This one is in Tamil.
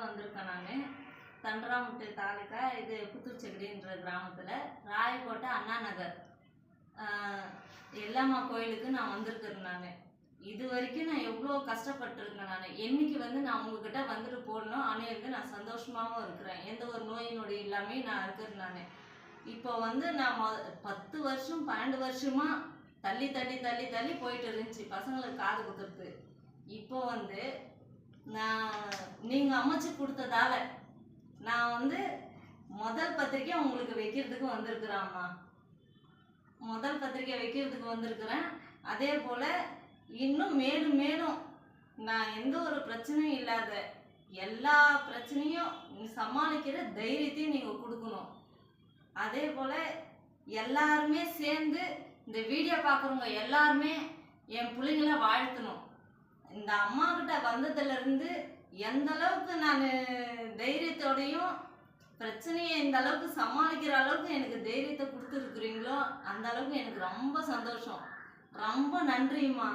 வந்திருக்கேன். நான் தண்டராமுட்டு தாலுக்கா, இது புத்தூர்செக்கடின்ற கிராமத்தில் ராயக்கோட்டை அண்ணா நகர் எல்லம்மா கோயிலுக்கு நான் வந்திருக்கிறேன். நான் இது வரைக்கும் நான் எவ்வளோ கஷ்டப்பட்டுருக்கேன். என்னைக்கு நான் உங்ககிட்ட வந்துட்டு போடணும் அன்னைக்கு நான் சந்தோஷமாகவும் இருக்கிறேன். எந்த ஒரு நோய் நொடி இல்லாமல் நான் இருக்கிறேன். நான் இப்போ நான் 10 வருஷம் 12 வருஷமாக தள்ளி தள்ளி தள்ளி தள்ளி போயிட்டு இருந்துச்சு பசங்களுக்கு காது குத்துறது. இப்போ நீங்கள் அமைச்சு கொடுத்ததால நான் முதல் பத்திரிக்கை உங்களுக்கு வைக்கிறதுக்கு வந்திருக்கிறேம்மா. முதல் பத்திரிக்கை வைக்கிறதுக்கு வந்திருக்கிறேன். அதே போல் இன்னும் மேலும் மேலும் நான் எந்த ஒரு பிரச்சனையும் இல்லாத எல்லா பிரச்சனையும் சமாளிக்கிற தைரியத்தையும் நீங்கள் கொடுக்கணும். அதே போல் எல்லாருமே சேர்ந்து இந்த வீடியோ பார்க்குறவங்க எல்லாருமே என் பிள்ளைங்கள வாழ்த்தணும். இந்த அம்மாக்கிட்ட வந்ததுலேருந்து எந்த அளவுக்கு நான் தைரியத்தோடையும் பிரச்சனையை இந்த அளவுக்கு சமாளிக்கிற அளவுக்கு எனக்கு தைரியத்தை கொடுத்துருக்குறீங்களோ அந்த அளவுக்கு எனக்கு ரொம்ப சந்தோஷம். ரொம்ப நன்றிம்மா.